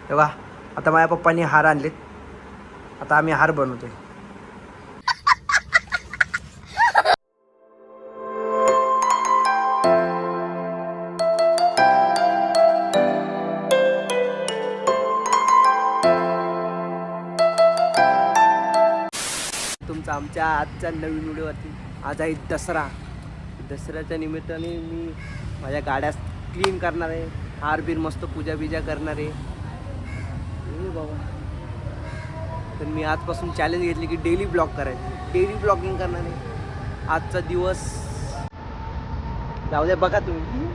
तेव्हा आता माझ्या पप्पांनी हार आणलेत. आता आम्ही हार बनवतोय. तुमचा आमच्या आजच्या नवीन व्हिडिओवरती. आज आहे दसरा. दसऱ्याच्या निमित्ताने मी माझ्या गाड्या क्लीन करणार आहे. हार बीर मस्त पूजा बिजा करणार आहे बाबा. तर मी आजपासून चॅलेंज घेतली की डेली ब्लॉग करायचं. डेली ब्लॉगिंग करणार आहे. आजचा दिवस जाऊ द्या बघा तुम्ही.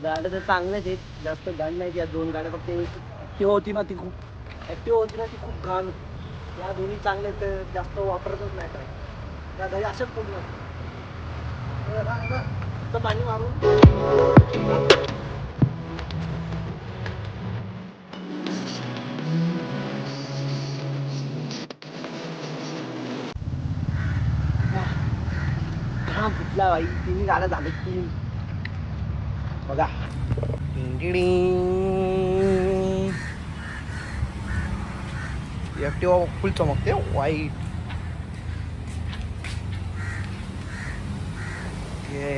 गाड्या तर चांगल्याच आहेत, जास्त गाडी नाही. या दोन गाड्या फक्त ॲक्टिवा होती ना, ती खूप ॲक्टिवा होती ना, ती खूप घाण. या दोन्ही चांगल्या तर जास्त वापरतच नाही काय. त्या गाडी अशाच पूर्ण तर पाणी मारून हा फुटला बाई. तिन्ही गाड्या झाल्या तीन बघा. ॲक्टिवा फुल चमकते वाईट.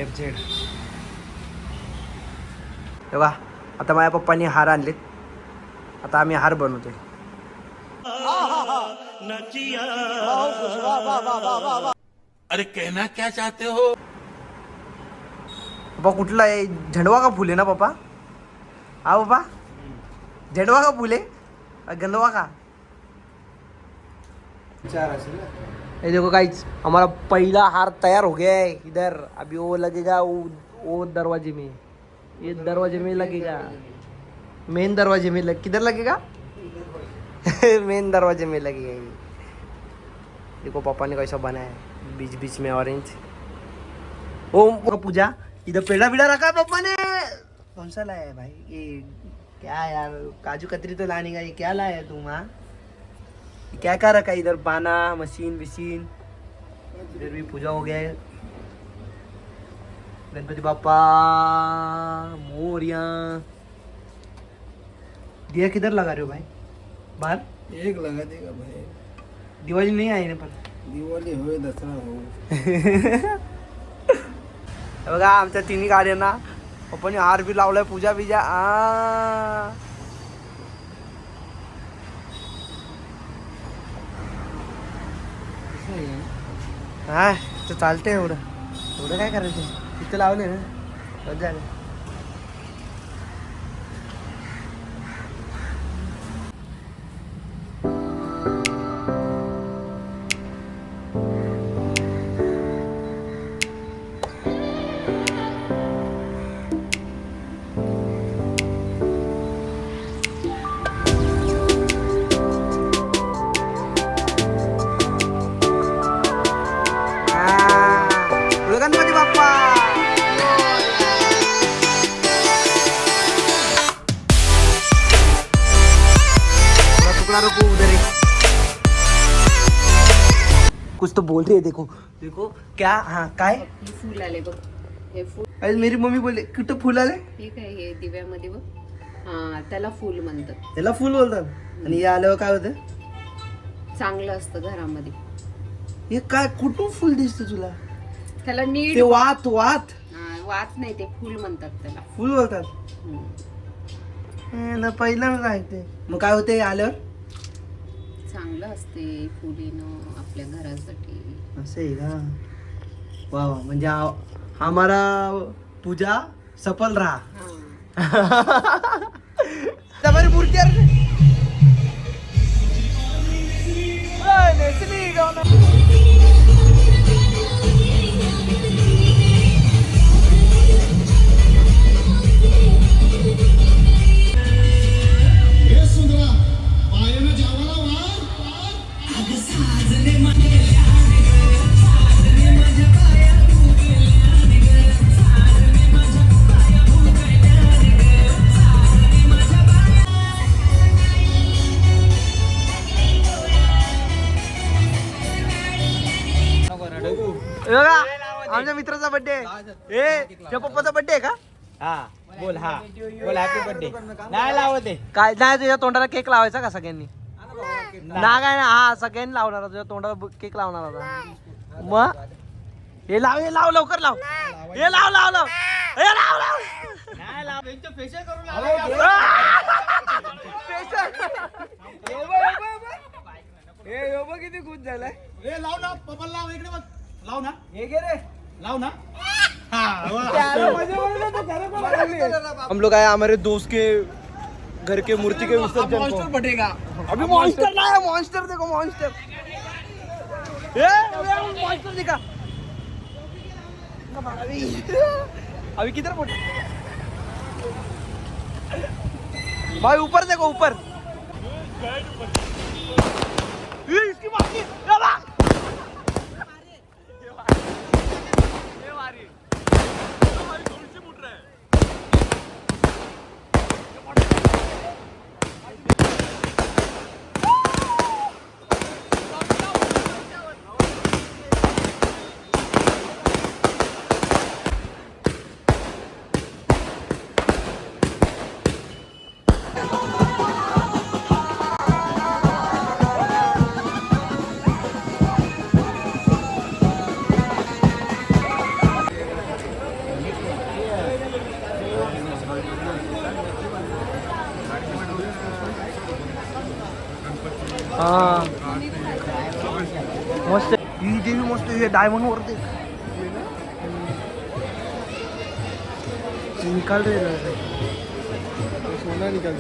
FZ. तेव्हा आता माझ्या पप्पांनी हार आणलेत. आता आम्ही हार बनवतोय. अरे कहना क्या चाहते हो? पप्पा कुठला आहे? झंडवा का फुल आहे ना पप्पा? हा पप्पा, झंडवा का फुल है? गंदवा का? ये देखो गाइस, हमारा पहला हार तैयार हो गया है. इधर अभी वो लगेगा, वो दरवाजे में. ये दरवाजे में लगेगा. मेन दरवाजे में किधर लगेगा? मेन दरवाजे में लगेगा ये. देखो पापा ने कैसा बनाया है बीच बीच में ऑरेंज. ओम पूजा. इधर पेड़ा बिड़ा रखा है पापा ने. कौन सा लाया है भाई ये? क्या यार, काजू कतरी तो लाने का. ये क्या लाया है तुम? हाँ, क्या क्या रखा है इधर? बाना मशीन विशीन. इधर भी पूजा हो गया है. गणपति बापा मोरिया. दिया किधर लगा रहे हो भाई? बाहर एक लगा देगा भाई. दिवाळी नाही आहे ना पण. दिवाळी होय, दसरा हो. बघा आमच्या तिन्ही गाड्यांना पप्पाने हार बी लावलाय. पूजा बिजा. हा तर चालतंय. एवढं एवढं काय करायचं? तिथं लावले ना, बस झालं. गणपती बाप्पा. टुकड़ा रखो उधर ही. कुछ तो बोल रही है. देखो देखो क्या. हाँ काय फुल आले बघ. हे फुल अरे मेरी मम्मी बोलले कुठं फुल आले. हे काय, हे दिव्यामध्ये बघ. हा, त्याला फुल म्हणतात. त्याला फुल बोलतात. आणि हे आल्यावर काय होतं? चांगलं असतं घरामध्ये. हे काय कुठून फुल दिसते तुला? त्याला नीट ते वात वात. वाच नाही ते फुल म्हणतात त्याला. फुल बोलतात. पहिल्यांदा ऐकते. मग काय होते आल्यावर? चांगलं असते फुल येणं आपल्या घरासाठी. असं आहे का? वा वा, म्हणजे हमारा पूजा सफल रहा. हमारी मूर्ति आमच्या मित्राचा बर्थडे. ए तुझ्या पप्पाचा बर्थडे आहे का? हा बोल. हा बोल हॅपी बर्थडे. नाही लावते काय नाही, तुझ्या तोंडाला केक लावायचा का सगळ्यांनी? ना काय ना, हा सगळ्यांनी लावणार, तुझ्या तोंडाला केक लावणार होता. मग हे लाव, हे लाव, लवकर लाव, हे लाव लाव लाव, हे लाव लाव. नाही लाव फेशियल करून किती खुश झालाय. लाव ना पप्पा लाव इकडे बघ. लाव ना हे घे रे. लाव ना. हम लोग आए हमारे दोस्त के घर के मूर्ति के विसर्जन को. बटेगा अभी मॉन्स्टर लाया, मॉन्स्टर देखो, मॉन्स्टर. मॉन्स्टर दिखा अभी किधर बोल भाई, ऊपर देखो, ऊपर. ये इसकी माँ की, ये बात. हा मस्त, ही देवी मस्त, हे डायमंड वरती निकाल रे, सोना निकाल.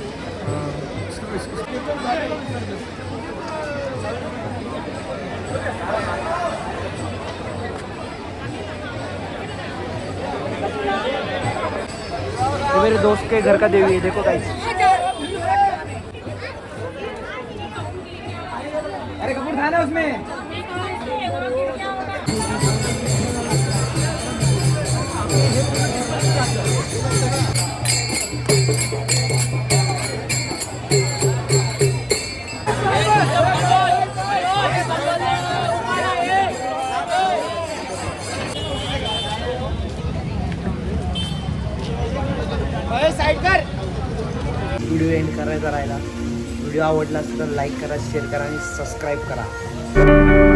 ये मेरे दोस्त के घर का देवी है, देखो गाइस. अरे कपूर खाना उसमें. साइड कर. व्हिडिओ एंड करायचा राहिला. व्हिडिओ आवडला असेल तर लाईक करा, शेअर करा आणि सबस्क्राईब करा.